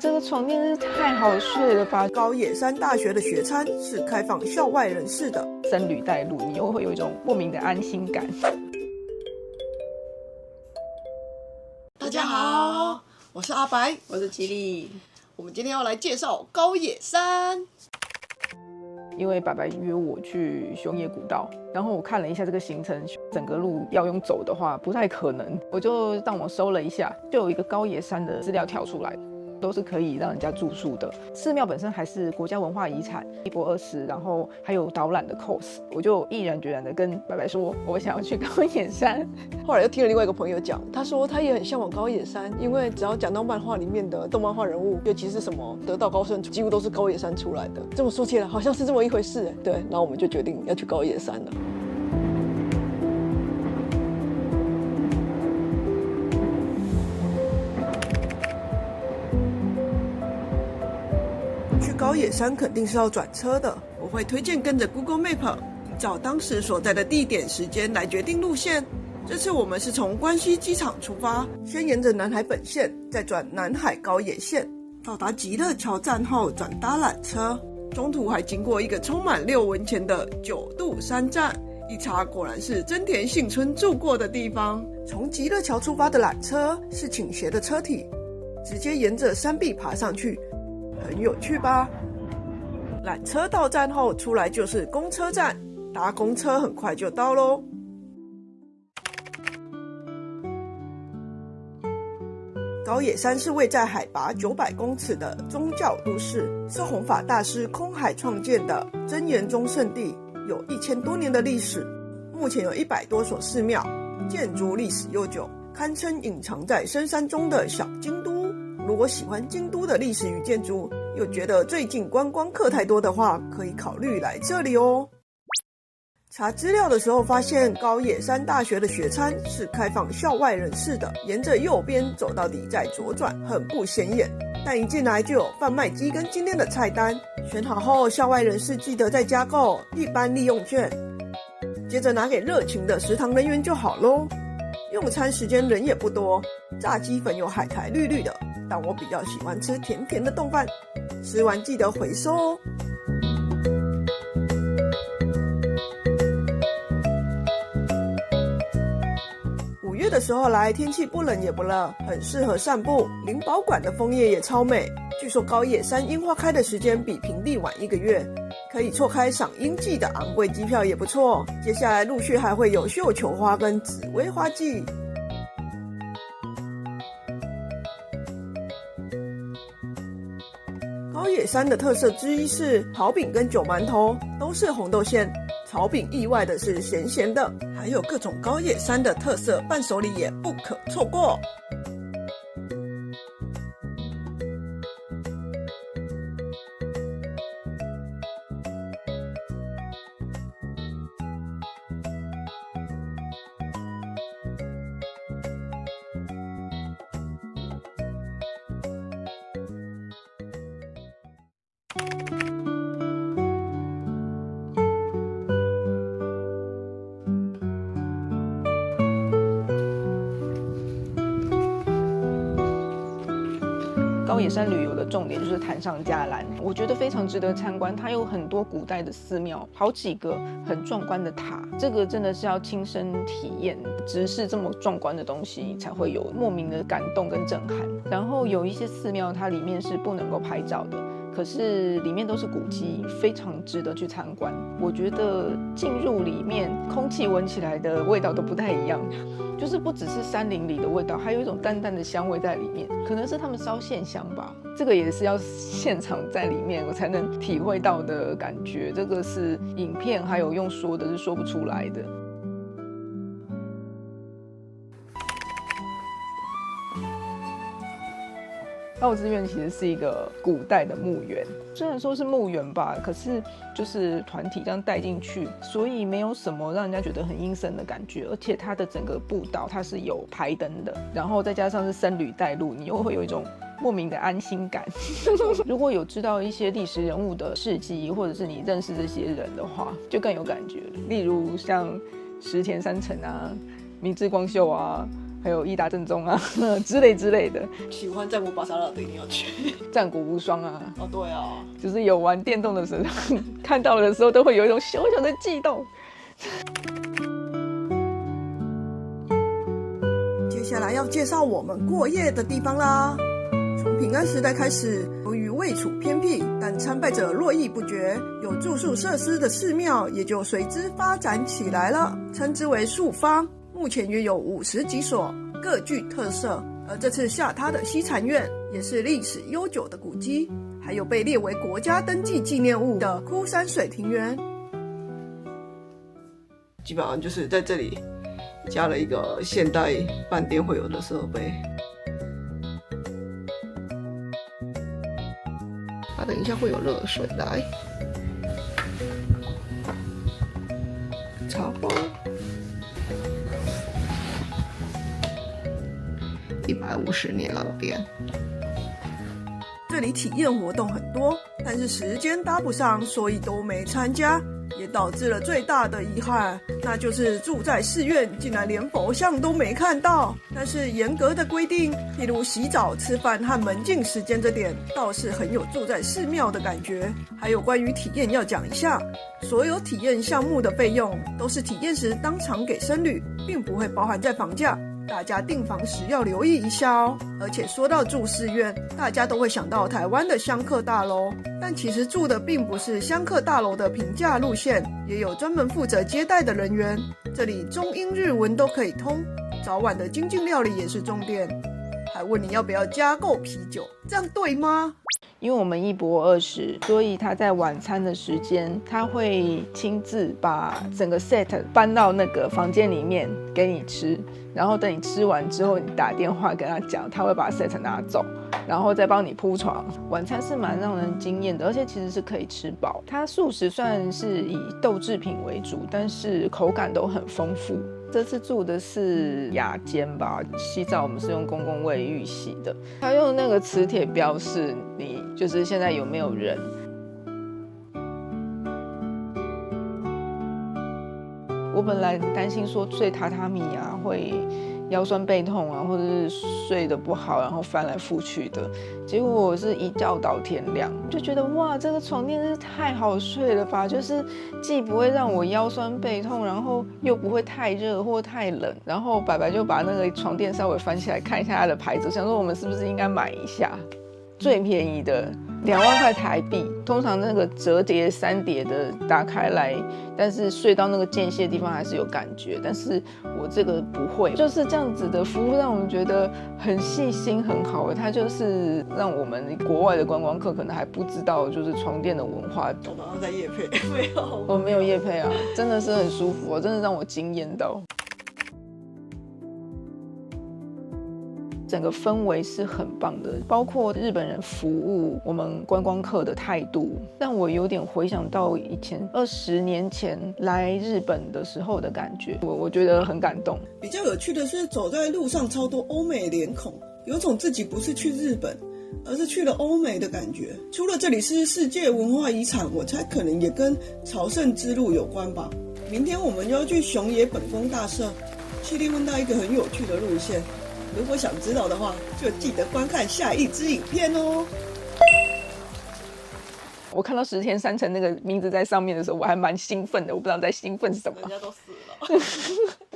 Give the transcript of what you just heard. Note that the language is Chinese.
这个床垫是太好睡了吧！高野山大学的学餐是开放校外人士的，僧侣带路，你又会有一种莫名的安心感。大家好，我是阿白，我是吉利。我们今天要来介绍高野山。因为爸爸约我去熊野古道，然后我看了一下这个行程，整个路要用走的话不太可能，我就上网搜了一下，就有一个高野山的资料跳出来，都是可以让人家住宿的。寺庙本身还是国家文化遗产120，然后还有导览的 course， 我就毅然决然的跟白白说，我想要去高野山。后来又听了另外一个朋友讲，他说他也很向往高野山，因为只要讲到漫画里面的动漫画人物，尤其是什么得道高僧，几乎都是高野山出来的。这么说起来，好像是这么一回事。对，然后我们就决定要去高野山了。去高野山肯定是要转车的，我会推荐跟着 Google Map， 依照当时所在的地点时间来决定路线。这次我们是从关西机场出发，先沿着南海本线，再转南海高野线，到达极乐桥站后转搭缆车，中途还经过一个充满6文钱的9度山站，一查果然是真田幸村住过的地方。从极乐桥出发的缆车是倾斜的车体，直接沿着山壁爬上去，很有趣吧？缆车到站后出来就是公车站，搭公车很快就到咯。高野山是位在海拔900公尺的宗教都市，是弘法大师空海创建的真言宗圣地，有1000多年的历史，目前有100多所寺庙，建筑历史悠久，堪称隐藏在深山中的小京都。如果喜欢京都的历史与建筑，又觉得最近观光客太多的话，可以考虑来这里哦。查资料的时候发现，高野山大学的学餐是开放校外人士的，沿着右边走到底再左转，很不显眼，但一进来就有贩卖机跟今天的菜单，选好后校外人士记得再加购一般利用券，接着拿给热情的食堂人员就好咯。用餐时间人也不多，炸鸡粉有海苔绿绿的，但我比较喜欢吃甜甜的冻饭，吃完记得回收哦。5月的时候来，天气不冷也不热，很适合散步。灵宝馆的枫叶也超美，据说高野山樱花开的时间比平地晚1个月，可以错开赏樱季的昂贵机票也不错。接下来陆续还会有绣球花跟紫薇花季。高野山的特色之一是炒饼跟酒馒头都是红豆馅，炒饼意外的是咸咸的，还有各种高野山的特色伴手礼也不可错过。高野山旅游的重点就是潭上伽蓝，我觉得非常值得参观。它有很多古代的寺庙，好几个很壮观的塔，这个真的是要亲身体验，直视这么壮观的东西，才会有莫名的感动跟震撼。然后有一些寺庙，它里面是不能够拍照的，可是里面都是古迹，非常值得去参观。我觉得进入里面，空气闻起来的味道都不太一样。就是不只是山林里的味道，还有一种淡淡的香味在里面，可能是他们烧线香吧。这个也是要现场在里面我才能体会到的感觉，这个是影片还有用说的是说不出来的。道之院其实是一个古代的墓园，虽然说是墓园吧，可是就是团体这样带进去，所以没有什么让人家觉得很阴森的感觉，而且它的整个步道它是有排灯的，然后再加上是僧侣带路，你又会有一种莫名的安心感。如果有知道一些历史人物的事迹，或者是你认识这些人的话，就更有感觉了。例如像石田三成啊、明智光秀啊，还有伊达正宗啊之类的。喜欢战国巴沙拉的一定要去。战国无双啊，哦，对啊，就是有玩电动的时候看到的时候都会有一种小小的悸动。接下来要介绍我们过夜的地方啦。从平安时代开始，由于位处偏僻，但参拜者络绎不绝，有住宿设施的寺庙也就随之发展起来了，称之为宿坊。目前约有50几所，各具特色。而这次下榻的西禅院也是历史悠久的古迹，还有被列为国家登记纪念物的枯山水庭园。基本上就是在这里加了一个现代饭店会有的设备。等一下会有热水来，茶包，150年老店。这里体验活动很多，但是时间搭不上，所以都没参加，也导致了最大的遗憾，那就是住在寺院竟然连佛像都没看到。但是严格的规定，譬如洗澡、吃饭和门禁时间这点，倒是很有住在寺庙的感觉。还有关于体验要讲一下，所有体验项目的费用都是体验时当场给僧侣，并不会包含在房价。大家订房时要留意一下哦。而且说到住寺院，大家都会想到台湾的香客大楼，但其实住的并不是香客大楼的平价路线，也有专门负责接待的人员。这里中英日文都可以通，早晚的精进料理也是重点。还问你要不要加购啤酒，这样对吗？因为我们1博20，所以他在晚餐的时间，他会亲自把整个 set 搬到那个房间里面给你吃，然后等你吃完之后，你打电话跟他讲，他会把 set 拿走，然后再帮你铺床。晚餐是蛮让人惊艳的，而且其实是可以吃饱。它素食算是以豆制品为主，但是口感都很丰富。这次住的是雅间吧，洗澡我们是用公共卫浴洗的，他用那个磁铁标示你就是现在有没有人。我本来担心说睡榻榻米啊会腰酸背痛啊，或者是睡得不好，然后翻来覆去的。结果我是一觉到天亮，就觉得哇，这个床垫真是太好睡了吧！就是既不会让我腰酸背痛，然后又不会太热或太冷。然后白白就把那个床垫稍微翻起来看一下它的牌子，想说我们是不是应该买一下？最便宜的2万块台币，通常那个折叠3叠的打开来，但是睡到那个间隙的地方还是有感觉，但是我这个不会，就是这样子的服务让我们觉得很细心很好，它就是让我们国外的观光客可能还不知道就是床垫的文化。我刚刚在业配，没有，我没有业配啊，真的是很舒服，真的让我惊艳到。整个氛围是很棒的，包括日本人服务我们观光客的态度，让我有点回想到以前20年前来日本的时候的感觉，我觉得很感动。比较有趣的是，走在路上超多欧美脸孔，有种自己不是去日本，而是去了欧美的感觉。除了这里是世界文化遗产，我猜可能也跟朝圣之路有关吧。明天我们就要去熊野本宫大社，去利问到一个很有趣的路线。如果想知道的话，就记得观看下一支影片哦。我看到石田三成那个名字在上面的时候，我还蛮兴奋的，我不知道在兴奋什么。人家都死了。